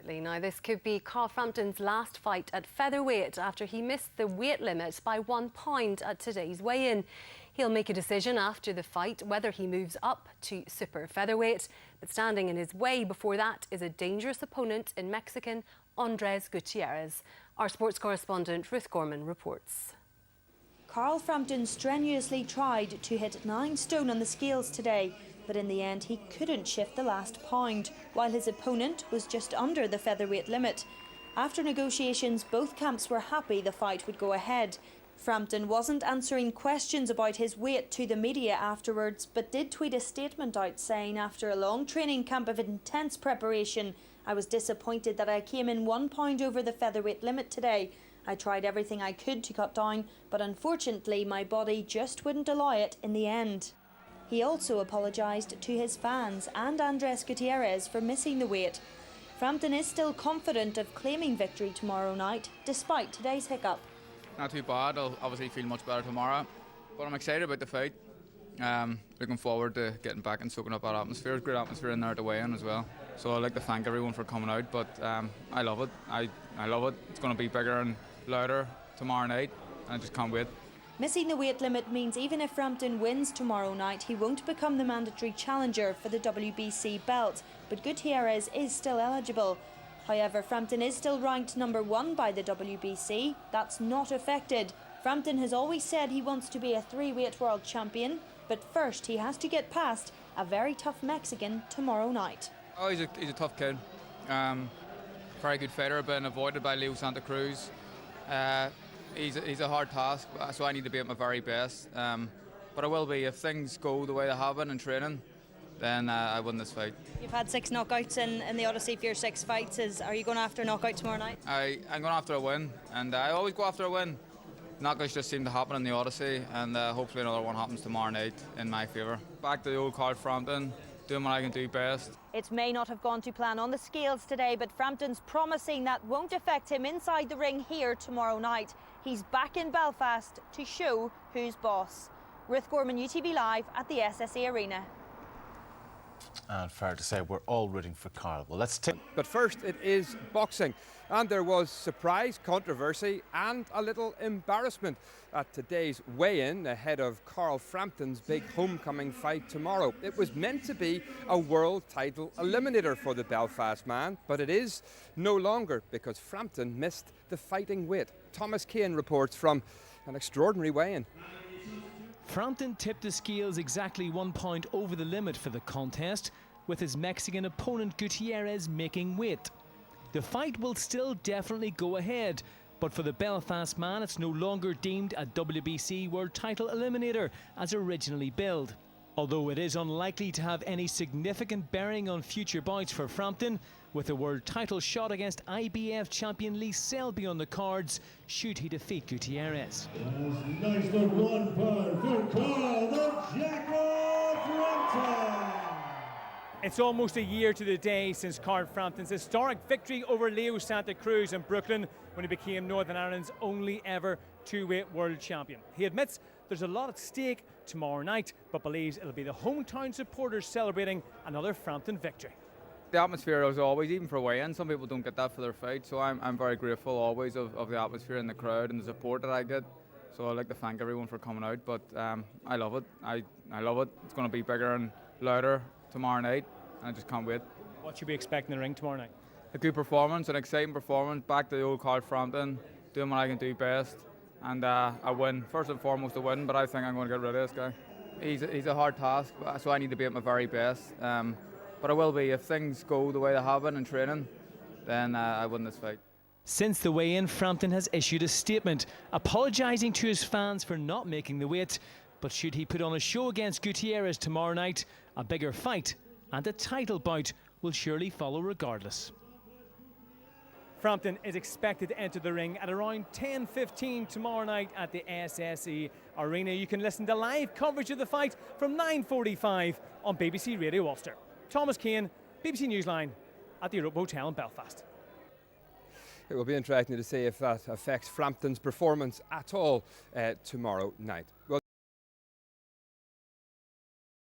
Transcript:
Now, this could be Carl Frampton's last fight at featherweight after he missed the weight limit by 1 pound at today's weigh-in. He'll make a decision after the fight whether he moves up to super featherweight. But standing in his way before that is a dangerous opponent in Mexican Andres Gutierrez. Our sports correspondent Ruth Gorman reports. Carl Frampton strenuously tried to hit 9 stone on the scales today, but in the end he couldn't shift the last pound, while his opponent was just under the featherweight limit. After negotiations, both camps were happy the fight would go ahead. Frampton wasn't answering questions about his weight to the media afterwards, but did tweet a statement out saying, "After a long training camp of intense preparation, I was disappointed that I came in 1 pound over the featherweight limit today. I tried everything I could to cut down, but unfortunately my body just wouldn't allow it in the end." He also apologised to his fans and Andres Gutierrez for missing the weight. Frampton is still confident of claiming victory tomorrow night, despite today's hiccup. Not too bad. I'll obviously feel much better tomorrow, but I'm excited about the fight. Looking forward to getting back and soaking up that atmosphere. Great atmosphere in there to weigh in as well. So I'd like to thank everyone for coming out, but I love it. I love it. It's going to be bigger and louder tomorrow night, and I just can't wait. Missing the weight limit means even if Frampton wins tomorrow night, he won't become the mandatory challenger for the WBC belt, but Gutierrez is still eligible. However, Frampton is still ranked number 1 by the WBC. That's not affected. Frampton has always said he wants to be a 3-weight world champion, but first he has to get past a very tough Mexican tomorrow night. Oh, he's a tough kid. Very good fighter, been avoided by Leo Santa Cruz. He's a hard task, so I need to be at my very best. But I will be. If things go the way they have been in training, then I win this fight. You've had 6 knockouts in the Odyssey for your 6 fights. Are you going after a knockout tomorrow night? I'm going after a win, and I always go after a win. Knockouts just seem to happen in the Odyssey, and hopefully another one happens tomorrow night in my favour. Back to the old Carl Frampton, doing what I can do best. It may not have gone to plan on the scales today, but Frampton's promising that won't affect him inside the ring here tomorrow night. He's back in Belfast to show who's boss. Ruth Gorman, UTV Live at the SSE Arena. And fair to say, we're all rooting for Carl. Well, let's take. But first, it is boxing. And there was surprise, controversy and a little embarrassment at today's weigh-in ahead of Carl Frampton's big homecoming fight tomorrow. It was meant to be a world title eliminator for the Belfast man, but it is no longer because Frampton missed the fighting weight. Thomas Kane reports from an extraordinary weigh-in. Frampton tipped the scales exactly 1 pound over the limit for the contest, with his Mexican opponent Gutierrez making weight. The fight will still definitely go ahead, but for the Belfast man it's no longer deemed a WBC World Title Eliminator as originally billed. Although it is unlikely to have any significant bearing on future bouts for Frampton, with a world title shot against IBF champion Lee Selby on the cards, should he defeat Gutierrez. Nice look, 1 pound for Carl the Jackal Frampton. It's almost a year to the day since Carl Frampton's historic victory over Leo Santa Cruz in Brooklyn when he became Northern Ireland's only ever 2-weight world champion. He admits there's a lot at stake tomorrow night, but believes it'll be the hometown supporters celebrating another Frampton victory. The atmosphere is always, even for weigh-in, some people don't get that for their fight, so I'm very grateful always of the atmosphere and the crowd and the support that I get. So I'd like to thank everyone for coming out, but I love it. I love it. It's going to be bigger and louder tomorrow night, and I just can't wait. What should we expect in the ring tomorrow night? A good performance, an exciting performance, back to the old Carl Frampton, doing what I can do best, and a win. First and foremost a win, but I think I'm going to get rid of this guy. He's a hard task, so I need to be at my very best. But I will be. If things go the way they have been in training, then I win this fight. Since the weigh-in, Frampton has issued a statement apologising to his fans for not making the weight. But should he put on a show against Gutierrez tomorrow night, a bigger fight and a title bout will surely follow regardless. Frampton is expected to enter the ring at around 10:15 tomorrow night at the SSE Arena. You can listen to live coverage of the fight from 9:45 on BBC Radio Ulster. Thomas Kane, BBC Newsline at the Europe Hotel in Belfast. It will be interesting to see if that affects Frampton's performance at all tomorrow night. Well,